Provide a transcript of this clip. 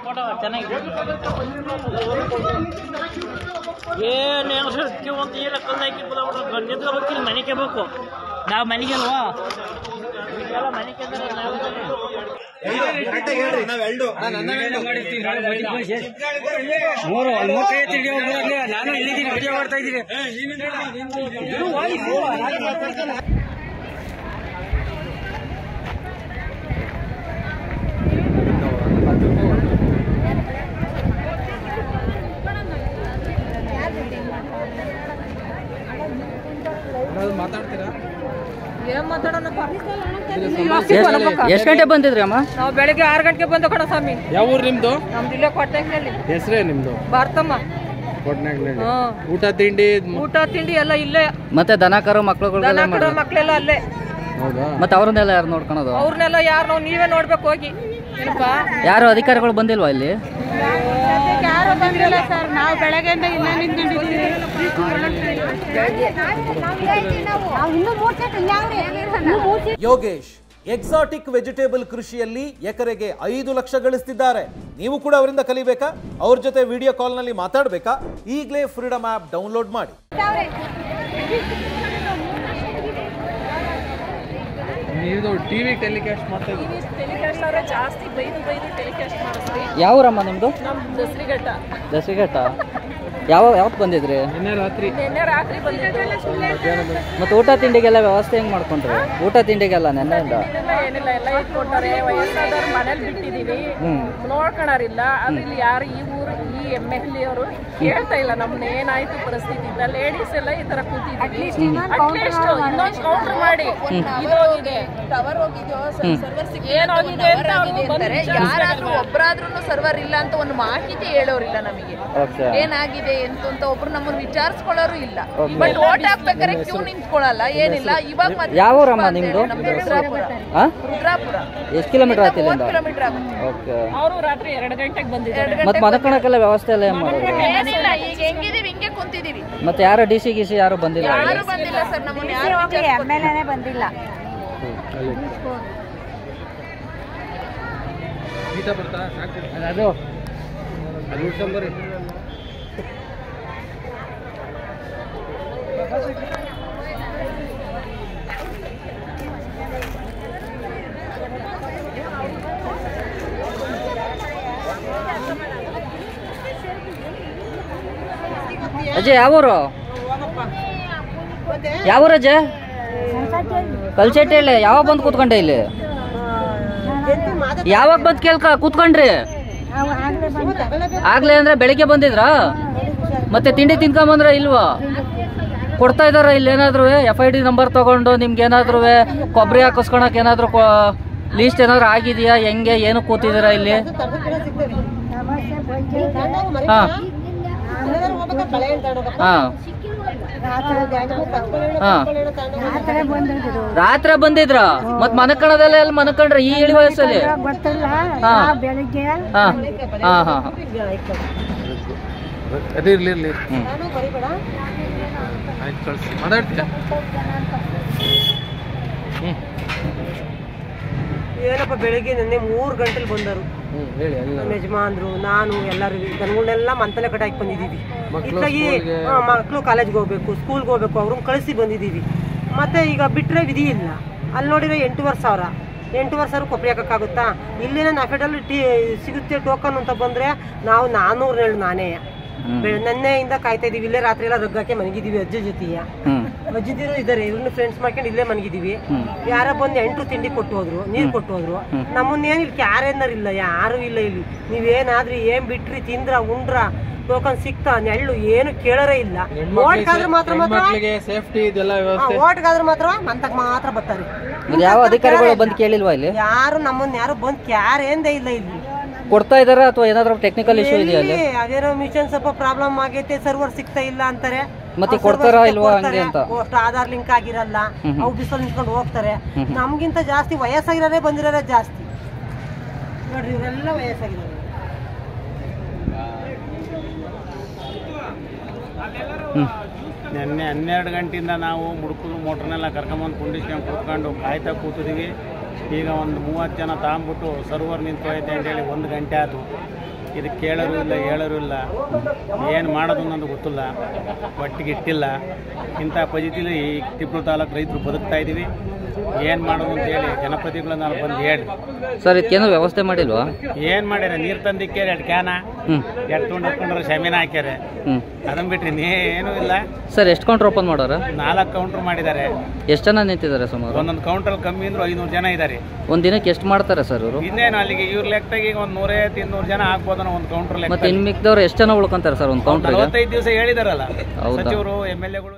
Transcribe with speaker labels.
Speaker 1: Photo ಚೆನ್ನಾಗಿದೆ. ಏನು Q ಅಂತ ಇಲ್ಲ ಕಲ್ಲು ಹಾಕಿ ಕೂತ್ಬಿಟ್ರೆ ನಿಂತ್ಕೋಬೇಕಿಲ್ಲ ಮನೆಗೆ ಬೇಕು. ನಾವು ಮನೆಗೆ ಅಲ್ವಾ ಎಲ್ಲ ಮನೆಗೆ ನಾನು ಇಲ್ಲಿದ್ದೀನಿ ವಿಡಿಯೋ ಮಾಡ್ತಾ ಇದ್ದೀನಿ.
Speaker 2: ಮಾತಾಡ್ತೀರಾ?
Speaker 3: ಎಷ್ಟು ಗಂಟೆ ಬಂದಿದ್ರಿ ಅಮ್ಮ?
Speaker 4: ನಾವು ಬೆಳಿಗ್ಗೆ 6 ಗಂಟೆಗೆ ಬಂದ ಕಣ ಸ್ವಾಮಿ.
Speaker 2: ಯಾವ ಊರು ನಿಮ್ದು?
Speaker 4: ನಮ್ದು ಇಲ್ಲೇ ಕೊಟ್ಟಂಗಲ್ಲಿ.
Speaker 2: ಹೆಸರೇ ನಿಮ್ದು?
Speaker 4: ಭಾರತಮ್ಮ.
Speaker 2: ಕೊಟ್ಟಂಗಲ್ಲಿ. ಊಟ ತಿಂಡಿ ಎಲ್ಲ ಇಲ್ಲೇ.
Speaker 3: ಮತ್ತೆ ದನ ಕರು
Speaker 4: ಮಕ್ಕಳೆಲ್ಲ ಅಲ್ಲೇ.
Speaker 2: ಹೌದಾ?
Speaker 3: ಮತ್ತೆ ಅವ್ರನ್ನೆಲ್ಲ ಯಾರು ನೋಡ್ಕೊಳೋದು?
Speaker 4: ಅವ್ರನ್ನೆಲ್ಲ ಯಾರು ನೀವೇ ನೋಡ್ಬೇಕು ಹೋಗಿ.
Speaker 3: ಯಾರು ಅಧಿಕಾರಿಗಳು ಬಂದಿಲ್ವಾ ಇಲ್ಲಿ?
Speaker 4: ಯಾರು ಬಂದಿಲ್ಲ ಸರ್. ನಾವು ಬೆಳಗ್ಗೆಯಿಂದ ಇಲ್ಲ ನಿಂತ್ಕೊಂಡಿದ್ದೀವಿ.
Speaker 5: ಯೋಗೇಶ್ ಎಕ್ಸಾಟಿಕ್ ವೆಜಿಟೇಬಲ್ ಕೃಷಿಯಲ್ಲಿ ಎಕರೆಗೆ 5 ಲಕ್ಷ ಗಳಿಸ್ತಿದ್ದಾರೆ. ನೀವು ಕೂಡ ಅವರಿಂದ ಕಲಿಬೇಕಾ? ಅವ್ರ ಜೊತೆ ವಿಡಿಯೋ ಕಾಲ್ನಲ್ಲಿ ಮಾತಾಡಬೇಕಾ? ಈಗಲೇ ಫ್ರೀಡಮ್ ಆ್ಯಪ್ ಡೌನ್ಲೋಡ್ ಮಾಡಿ.
Speaker 2: ಟಿವಿ ಟೆಲಿಕಾಸ್ಟ್ ಮಾಡ್ತಾ ಇದ್ದೀವಿ.
Speaker 4: ಜಾಸ್ತಿ ಬೈದು ಟೆಲಿಕಾಸ್ಟ್ ಮಾಡಿಸ್ತೀವಿ.
Speaker 3: ಯಾವ ಊರಮ್ಮ ನಿಮ್ದು?
Speaker 4: ದಸರಿಘಟ್ಟ.
Speaker 3: ಯಾವತ್ತು ಬಂದಿದ್ರಿ?
Speaker 4: ನಿನ್ನೆ ರಾತ್ರಿ ಬಂದಿದ್ದೆ.
Speaker 3: ಮತ್ತೆ ಊಟ ತಿಂಡಿಗೆಲ್ಲ ವ್ಯವಸ್ಥೆ ಹೆಂಗ್ ಮಾಡ್ಕೊಂಡ್ರಿ? ಊಟ ತಿಂಡಿಗೆಲ್ಲ ನೆನ್ನೆಯಿಂದ
Speaker 4: ಏನಿಲ್ಲ ಎಲ್ಲ ಇಟ್ಕೊಟ್ಟಾರೆ. ವಯಸ್ಸಾದವ್ರು ಮನೇಲಿ ಬಿಟ್ಟಿದೀವಿ, ನೋಡ್ಕೊಳಾರಿಲ್ಲ. ಅದು ಇಲ್ಲಿ ಯಾರು ಈ ಊರು ಈ MLA ಅವರು ಕೇಳ್ತಾ ಇಲ್ಲ ನಮ್ನ ಏನಾಯ್ತು ಪರಿಸ್ಥಿತಿ. ಲೇಡೀಸ್ ಎಲ್ಲ ಈ ತರ ಕೂತಿದ್ವಿ. ಅಟ್ಲೀಸ್ಟ್ ಇನ್ನೊಂದು ಕೌಂಟರ್ ಮಾಡಿ ಇದೋಗಿದೆ ಟವರ್ ಹೋಗಿದ್ಯೋ ಏನಾಗಿದೆ ಅಂತಾರೆ. ಯಾರಾದ್ರೂ ಒಬ್ಬರಾದ್ರೂ ಸರ್ವರ್ ಇಲ್ಲ ಅಂತ ಒಂದು ಮಾಹಿತಿ ಹೇಳೋರಿಲ್ಲ ನಮಗೆ. ಏನಾಗಿದೆ ಅಂತ ಒಬ್ರು ನಮ್ಮನ್ನು ವಿಚಾರಿಸ್ಕೊಳ್ಳೋರು ಇಲ್ಲ. ಬಟ್ ಓಟ್ ಹಾಕ್ಬೇಕಾದ್ರೆ ಕ್ಯೂ ನಿಂತ್ಕೊಳ್ಳಲ್ಲ ಏನಿಲ್ಲ. ಇವಾಗ
Speaker 3: ಯಾವ ಊರಮ್ಮ ನಿಮ್ದು?
Speaker 4: ರುದ್ರಾಪುರ.
Speaker 3: ಎಷ್ಟು ಕಿಲೋಮೀಟರ್ ಆಯ್ತು?
Speaker 4: 30 ಕಿಲೋಮೀಟರ್ ಆಗುತ್ತೆ. ಅವರು ರಾತ್ರಿ 2 ಗಂಟೆಗೆ ಬಂದಿದ್ದಾರೆ.
Speaker 3: ಮತ್ತೆ ಮಲ್ಕೊಳಕ್ಕೆಲ್ಲ ವ್ಯವಸ್ಥೆ ಎಲ್ಲ ಏನ್ ಮಾಡೋದು?
Speaker 4: ಏನಿಲ್ಲ, ಈಗ ಹೆಂಗಿದೀವಿ ಹಿಂಗೆ ಕುಂತಿದೀವಿ.
Speaker 3: ಮತ್ತೆ ಯಾರು DC ಗೀಸಿ ಯಾರು ಬಂದಿಲ್ಲ?
Speaker 4: ಯಾರು ಬಂದಿಲ್ಲ ಸರ್. ನಮ್ಮನ್ನ ಯಾರು MLA ಬಂದಿಲ್ಲ.
Speaker 2: ಅದು ಸಂಬರಿ
Speaker 3: ಅಜಯ್ ಯಾವೂರು? ಯಾವೂರು ಅಜಯ್? ಕಲ್ಚೆಟ್ಟಿ. ಯಾವಾಗ ಬಂದು ಕೂತ್ಕೊಂಡೆ ಇಲ್ಲಿ? ಯಾವಾಗ ಬಂದು ಕೂತ್ಕೊಂಡ್ರಿ? ಆಗ್ಲೇ ಅಂದ್ರೆ ಬೆಳಿಗ್ಗೆ ಬಂದಿದ್ರಾ? ಮತ್ತೆ ತಿಂಡಿ ತಿನ್ಕೊಂಬಂದ್ರ ಇಲ್ವಾ? ಕೊಡ್ತಾ ಇದಾರ ಇಲ್ಲಿ ಏನಾದ್ರು? FID ನಂಬರ್ ತಗೊಂಡು ನಿಮ್ಗೆ ಏನಾದ್ರು ಕೊಬ್ಬರಿ ಹಾಕಿಸ್ಕೊಳಕ್ ಏನಾದ್ರು ಲೀಸ್ಟ್ ಏನಾದ್ರು ಆಗಿದೆಯಾ? ಹೆಂಗೆ ಏನು ಕೂತಿದ್ದೀರಾ ಇಲ್ಲಿ? ಹಾ ರಾತ್ರಿ ಬಂದಿದ್ರ? ಮತ್ ಮನಕಣದಲ್ಲ ಎಲ್ಲಿ ಮನಕಂಡ್ರ ಈ ಇಳಿ ವಯಸ್ಸಲ್ಲಿ?
Speaker 2: ಇರ್ಲಿ ಮಾತಾಡ್ತೀರಾ?
Speaker 6: ಏನಪ್ಪ ಬೆಳಿಗ್ಗೆ ನಿನ್ನೆ 3 ಗಂಟೆಲಿ ಬಂದರು ನಮ್ಮ ಯಜಮಾನ್ರು, ನಾನು ಎಲ್ಲರೂ ದನಗಳನ್ನೆಲ್ಲ ಮಂತಲೆ ಕಟ್ಟಾಕಿ ಬಂದಿದ್ದೀವಿ. ಇತ್ತಾಗಿ ಮಕ್ಕಳು ಕಾಲೇಜ್ಗೆ ಹೋಗ್ಬೇಕು, ಸ್ಕೂಲ್ಗೆ ಹೋಗ್ಬೇಕು, ಅವ್ರನ್ನ ಕಳಿಸಿ ಬಂದಿದ್ದೀವಿ. ಮತ್ತೆ ಈಗ ಬಿಟ್ಟರೆ ವಿಧಿ ಇಲ್ಲ. ಅಲ್ಲಿ ನೋಡಿದ್ರೆ 8,500 ಸಾವಿರ ಕೊಬ್ಬರಿ ಹಾಕೋಕ್ಕಾಗುತ್ತಾ? ಇಲ್ಲಿನ ನಾಫೆಡಲ್ಲಿ ಸಿಗುತ್ತೆ ಟೋಕನ್ ಅಂತ ಬಂದರೆ ನಾವು 400 ಹೇಳಿ ನಾನೇ ನೆನ್ನೆಯಿಂದ ಕಾಯ್ತಾ ಇದೀವಿ. ಇಲ್ಲೇ ರಾತ್ರಿ ಎಲ್ಲ ರಗ್ಗಾಕೆ ಮನಗಿದೀವಿ. ಅಜ್ಜಿ ಜೊತೆಯ ಅಜ್ಜಿದಿರು ಇದಾರೆ, ಇವ್ರನ್ನ ಫ್ರೆಂಡ್ಸ್ ಮಾಡ್ಕೊಂಡು ಇಲ್ಲೇ ಮನಗಿದೀವಿ. ಯಾರ ಬಂದು 8 ತಿಂಡಿ ಕೊಟ್ಟು ಹೋದ್ರು, ನೀರು ಕೊಟ್ಟು ಹೋದ್ರು. ನಮ್ಮನ್ನೇನು ಇಲ್ಲಿ ಕ್ಯಾರೇನರ್ ಇಲ್ಲ, ಯಾರು ಇಲ್ಲ ಇಲ್ಲಿ. ನೀವೇನಾದ್ರಿ ಏನ್ ಬಿಟ್ರಿ, ತಿಂದ್ರ ಉಂಡ್ರ, ಟೋಕನ್ ಸಿಕ್ತಾ, ನೆಳ್ಳು ಏನು ಕೇಳರೇ ಇಲ್ಲ. ಓಟ್ಗಾದ್ರೆ ಮಾತ್ರ ಓಟ್ಗಾದ್ರೆ ಮಾತ್ರ ಮಂತಕ್ ಮಾತ್ರ ಬರ್ತಾರೆ.
Speaker 3: ಯಾವ ಅಧಿಕಾರಿಗಳು ಬಂದು ಕೇಳಿಲ್ವಾ ಇಲ್ಲಿ?
Speaker 6: ಯಾರು ನಮ್ಮನ್ನ ಯಾರು ಬಂದು ಕ್ಯಾರೇಂದೇ ಇಲ್ಲ ಇಲ್ಲಿ.
Speaker 3: ಕೊಡ್ತಾ ಇದಾರ ಅಥವಾ ಏನಾದ್ರು ಟೆಕ್ನಿಕಲ್ ಇಶ್ಯೂ ಇದೆಯಾ?
Speaker 6: ಅದೇನೋ ಮಿಷನ್ ಸ್ವಲ್ಪ ಪ್ರಾಬ್ಲಮ್ ಆಗೈತೆ, ಸರ್ವರ್ ಸಿಗ್ತಾ ಇಲ್ಲ ಅಂತಾರೆ.
Speaker 3: ಮತ್ತೆ ಕೊಡ್ತಾರಾ ಇಲ್ವಾ ಹಂಗೆ ಅಂತ?
Speaker 6: ಆಧಾರ್ ಲಿಂಕ್ ಆಗಿರಲ್ಲ, ಅವು ಬಿಸಲ್ ನಿಂತ್ಕೊಂಡು ಹೋಗ್ತಾರೆ. ನಮ್ಗಿಂತ ಜಾಸ್ತಿ ವಯಸ್ಸಾಗಿರೋರೇ ಬಂದಿರೋರೇ ಜಾಸ್ತಿ ನೋಡ್ರಿ. ಇವರೆಲ್ಲ ವಯಸ್ಸಾಗಿರೋರು.
Speaker 7: ನಿನ್ನೆ 12 ಗಂಟೆಯಿಂದ ನಾವು ಮುಡುಕಲು ಮೋಟ್ರನ್ನೆಲ್ಲ ಕರ್ಕೊಂಬಂದು ಕುಂಡಿಸ್ಕೊಂಡು ಕುತ್ಕೊಂಡು ಕಾಯ್ತಾ ಕೂತಿದ್ದೀವಿ. ಈಗ ಒಂದು 30 ಜನ ತಗೊಂಬಿಟ್ಟು ಸರ್ವರ್ ನಿಂತೋಯ್ತೆ ಅಂತೇಳಿ 1 ಗಂಟೆ ಆಯಿತು. ಇದು ಕೇಳೋರು ಇಲ್ಲ ಹೇಳೋರು ಇಲ್ಲ, ಏನು ಮಾಡೋದು ಅನ್ನೋದು ಗೊತ್ತಿಲ್ಲ, ಒಟ್ಟಿಗೆ ಇಟ್ಟಿಲ್ಲ. ಇಂಥ ಪರಿಸ್ಥಿತಿಯಲ್ಲಿ ಈ ತಿಪ್ಟೂರು ತಾಲೂಕು ರೈತರು ಬದುಕ್ತಾ ಇದ್ದೀವಿ. ಏನು ಮಾಡೋದು ಅಂತೇಳಿ ಜನಪ್ರತಿನಿಧಿಗಳನ್ನ ಬಂದು ಹೇಳಿ
Speaker 3: ಸರ್ ಇದಕ್ಕೇನೋ ವ್ಯವಸ್ಥೆ ಮಾಡಿಲ್ವಾ?
Speaker 7: ಏನು ಮಾಡ್ಯಾರ, ನೀರು ತಂದಿಕ್ಕ್ಯಾರ 2 ಕ್ಯಾನ, 2 ತುಂಡು ಹಾಕೊಂಡ್ರೆ ಶಮೀನ ಹಾಕ್ಯಾರೆ, ಅದನ್ನ ಬಿಟ್ರಿ ಏನೂ ಇಲ್ಲ.
Speaker 3: ಸರ್ ಎಷ್ಟು ಕೌಂಟ್ರ್ ಓಪನ್ ಮಾಡೋರ?
Speaker 7: 4 ಕೌಂಟ್ರ್ ಮಾಡಿದ್ದಾರೆ.
Speaker 3: ಎಷ್ಟು ಜನ ನಿಂತಿದ್ದಾರೆ ಸುಮಾರು?
Speaker 7: ಒಂದೊಂದು ಕೌಂಟ್ರಲ್ಲಿ ಕಮ್ಮಿ ಅಂದ್ರೂ 500 ಜನ ಇದ್ದಾರೆ.
Speaker 3: ಒಂದು ದಿನಕ್ಕೆ ಎಷ್ಟು ಮಾಡ್ತಾರೆ ಸರ್ ಇವರು?
Speaker 7: ಇನ್ನೇನು ಅಲ್ಲಿಗೆ ಇವ್ರ ಲೆಕ್ಕದಾಗಿ ಈಗ ಒಂದು 100-200 ಜನ ಆಗ್ಬೋದನ್ನ ಒಂದು ಕೌಂಟ್ರ್ ಲೆಕ್ಕ.
Speaker 3: ಮತ್ತೆ ಇನ್ನು ಮಿಕ್ದವ್ರು ಎಷ್ಟು ಜನ ಉಳ್ಕೊಂತಾರೆ ಸರ್ ಒಂದು ಕೌಂಟ್ರಿಗೆ?
Speaker 7: 45 ದಿವಸ ಹೇಳಿದಾರಲ್ಲ ಸಚಿವರು, MLA ಗಳು.